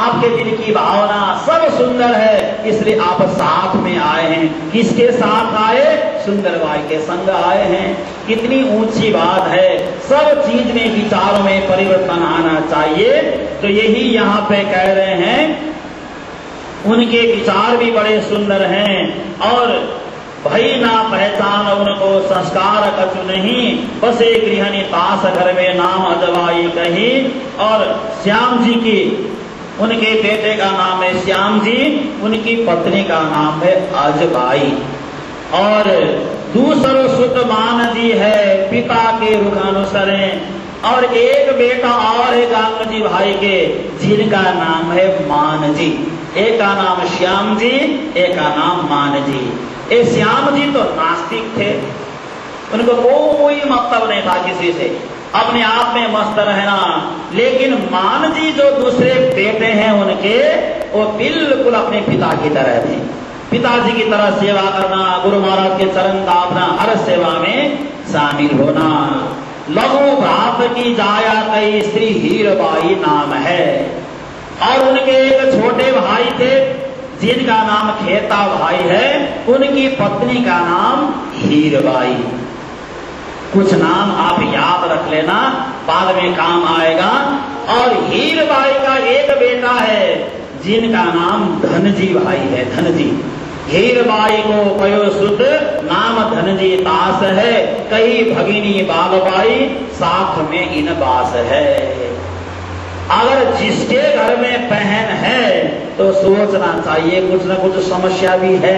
आपके दिल की भावना सब सुंदर है, इसलिए आप साथ में आए हैं। किसके साथ आए? सुंदर बाई के संग आए हैं। कितनी ऊंची बात है। सब चीज में, विचारों में परिवर्तन आना चाहिए। तो यही यहाँ पे कह रहे हैं, उनके विचार भी बड़े सुंदर हैं और भई ना पहचान उनको संस्कार कछु नहीं, बसे गृहणी पास घर में नाम अजवाई कही। और श्याम जी की, उनके बेटे का नाम है श्याम जी, उनकी पत्नी का नाम है अजबाई। और दूसरो सुत मान जी है, पिता के रुख अनुसरे। और एक बेटा और है गांग जी भाई के, जिनका नाम है मान जी। एक का नाम श्याम जी, एक का नाम मान जी। ये श्याम जी तो नास्तिक थे, उनको कोई मतलब नहीं था किसी से, अपने आप में मस्त रहना। लेकिन मान जी जो दूसरे बेटे हैं उनके, वो बिल्कुल अपने पिता की तरह थे। पिताजी की तरह सेवा करना, गुरु महाराज के चरण दाबना, हर सेवा में शामिल होना। लघु भ्रात की जाया कई स्त्री हीरबाई नाम है। और उनके एक छोटे भाई थे जिनका नाम खेता भाई है, उनकी पत्नी का नाम हीरबाई। कुछ नाम आप याद रख लेना, बाद में काम आएगा। और हीरबाई का एक बेटा है जिनका नाम धनजी भाई है, धनजी। हीरबाई को कयो सुध नाम धनजी दास है, कई भगिनी बालबाई साथ में इन बास है। अगर जिसके घर में बहन है तो सोचना चाहिए कुछ न कुछ समस्या भी है।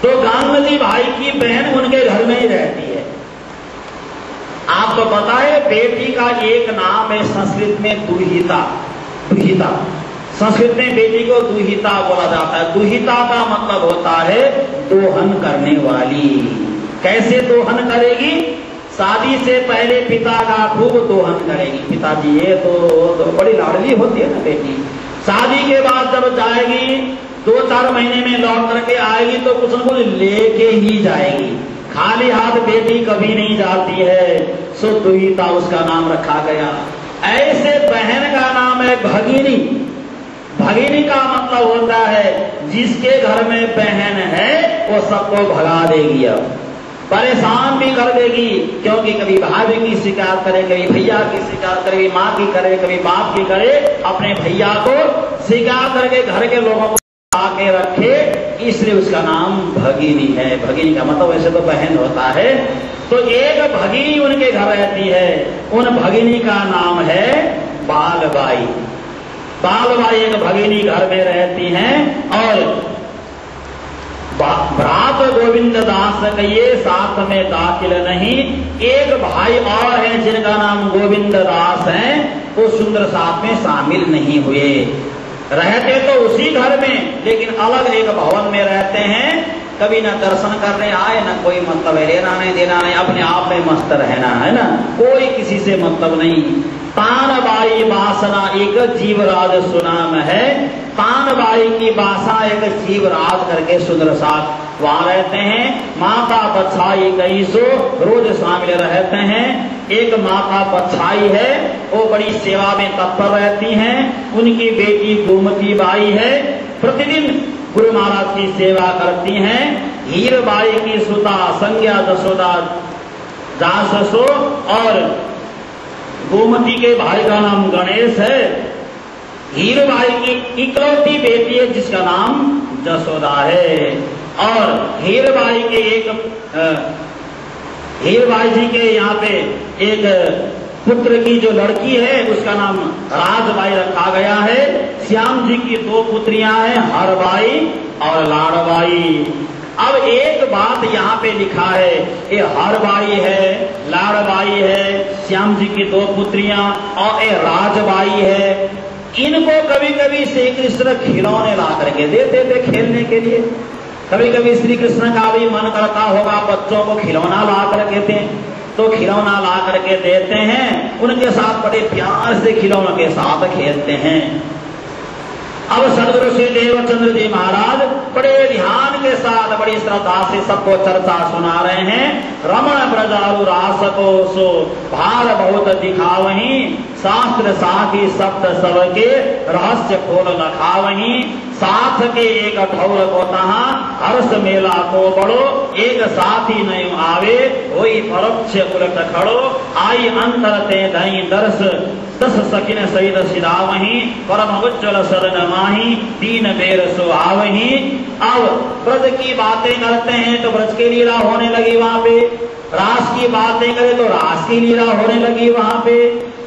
तो गांधी भाई की बहन उनके घर में ही रहती है। आपको पता है बेटी का एक नाम है संस्कृत में दुहिता। दुहिता संस्कृत में बेटी को दुहिता बोला जाता है। दुहिता का मतलब होता है दोहन करने वाली। कैसे दोहन करेगी? शादी से पहले पिता का खूब दोहन करेगी। पिताजी ये तो बड़ी लाडली होती है ना बेटी। शादी के बाद जब जाएगी 2-4 महीने में लौट करके आएगी तो कुछ न कुछ लेके ही जाएगी। खाली हाथ बेटी कभी नहीं जाती है। सो दुहिता उसका नाम रखा गया। ऐसे बहन का नाम है भगिनी। भगिनी का मतलब होता है जिसके घर में बहन है वो सबको भगा देगी, अब परेशान भी कर देगी। क्योंकि कभी भाभी की शिकायत करे, कभी भैया की शिकायत करे, कभी माँ की करे, कभी बाप की करे। अपने भैया को शिकायत करके घर के लोगों को आके रखे, इसलिए उसका नाम भगिनी है। भगिनी का मतलब वैसे तो बहन होता है। तो एक भगिनी उनके घर रहती है, उन भगिनी का नाम है बालबाई। बालबाई एक भगिनी घर में रहती हैं। और भ्रात गोविंद दास कहिए साथ में दाखिल नहीं। एक भाई और है जिनका नाम गोविंद दास है, वो सुंदर साथ में शामिल नहीं हुए। रहते तो उसी घर में लेकिन अलग एक भवन में रहते हैं। कभी न दर्शन करने आए, न कोई मतलब है, लेना नहीं देना नहीं, अपने आप में मस्त रहना है ना, कोई किसी से मतलब नहीं। तानबाई बासना एक जीवराज सुनाम है। तानबाई की बासा एक जीवराज करके सुंदर साथ वहां रहते हैं। माता बच्छाई कई सो रोज शामिल रहते हैं। एक माता बच्छाई है, वो बड़ी सेवा में तत्पर रहती हैं। उनकी बेटी गोमती बाई है, प्रतिदिन गुरु महाराज की सेवा करती हैं। हीरबाई की सुता संज्ञा जसोदा जाससो। और गोमती के भाई का नाम गणेश है। हीरबाई की इकलौती बेटी है जिसका नाम जसोदा है। और हीरबाई जी के यहाँ पे एक पुत्र की जो लड़की है उसका नाम राजबाई रखा गया है। श्याम जी की 2 पुत्रियां हैं, हरबाई और लाड़बाई। अब एक बात यहाँ पे लिखा है, ये हरबाई है, लाड़बाई है, श्याम जी की 2 पुत्रियां और ये राजबाई है। इनको कभी कभी श्री कृष्ण खिलौने ला करके देते थे खेलने के लिए। कभी कभी श्री कृष्ण का भी मन करता होगा बच्चों को खिलौना ला करके दें, तो खिलौना ला करके देते हैं। उनके साथ बड़े प्यार से खिलौनों के साथ खेलते हैं। अब सदगुरु श्री देवचंद्र जी महाराज बड़े ध्यान के साथ बड़ी श्रद्धा से सबको चर्चा सुना रहे हैं। रमण ब्रजारु रास को सो भार बहुत दिखावही, शास्त्र साखी शब्द सबके रहस्य खोल लखावही। साथ के एक ठौर को तहा हर्ष मेला को बड़ो, एक साथी नहीं आवे वही परोक्ष उलट खड़ो। आई अंतर ते दई दर्श दस सकिन सहित सिरावही, परम उज्ज्वल सदन माही तीन बेर सुहावही। अब ब्रज की बातें करते हैं तो ब्रज की लीला होने लगी वहां पे, रास की बातें करें तो रास की लीला होने लगी वहां पे।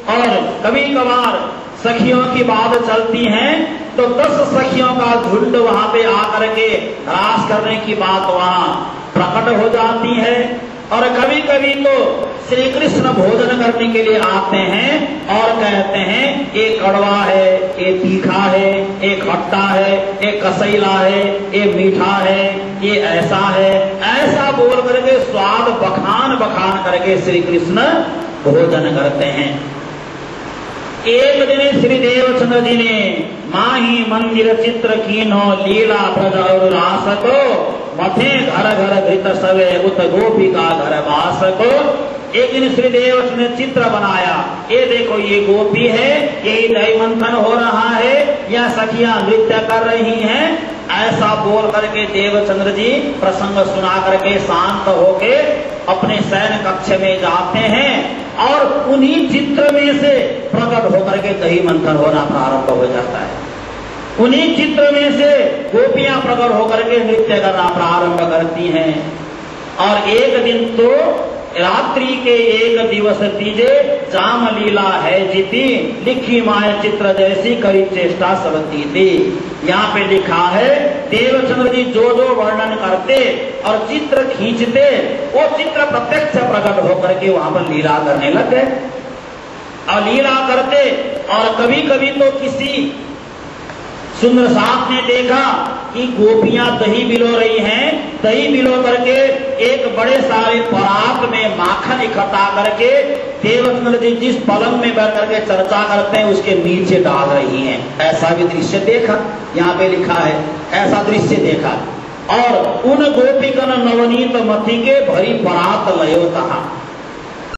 और कभी कभार सखियों की बात चलती है तो 10 सखियों का झुंड वहां पे आकर के रास करने की बात वहां प्रकट हो जाती है। और कभी कभी तो श्री कृष्ण भोजन करने के लिए आते हैं और कहते हैं ये कड़वा है, ये तीखा है, ये खट्टा है, ये कसैला है, ये मीठा है, ये ऐसा है, ऐसा बोल करके स्वाद बखान बखान करके श्री कृष्ण भोजन करते हैं। एक दिन श्री देवचंद्र जी ने माही मंदिर चित्र कीनो लीला ब्रज और रास को, मथे घर घर घृत सवे उत गोपिका घर वास को। एक दिन श्री देवचंद्र ने चित्र बनाया, ये देखो ये गोपी है, यही दही मंथन हो रहा है, या सखियां नृत्य कर रही हैं। ऐसा बोल करके देवचंद्र जी प्रसंग सुना करके शांत होके अपने शयन कक्ष में जाते हैं और उन्हीं चित्र में से प्रकट होकर के दही मंथन होना प्रारंभ हो जाता है। उन्हीं चित्र में से गोपियां प्रकट होकर के नृत्य करना प्रारंभ करती हैं। और एक दिन तो रात्रि के एक दिवस तीजे जाम लीला है जीती, लिखी माय चित्र जैसी करी चेष्टा सबती थी। यहाँ पे लिखा है देवचंद्र जी जो जो वर्णन करते और चित्र खींचते वो चित्र प्रत्यक्ष प्रकट होकर के वहां पर लीला करने लग गए। और लीला करते और कभी कभी तो किसी सुंदर साथ ने देखा कि गोपियां दही बिलो रही हैं, दही बिलो करके एक बड़े सारे परात में माखन इकट्ठा करके देवचंद्र जी जिस पलंग में बैठ करके चर्चा करते हैं उसके नीचे डाल रही हैं। ऐसा भी दृश्य देखा, यहाँ पे लिखा है ऐसा दृश्य देखा। और उन गोपिकन नवनीत मथी के भरी परात लयो तहा,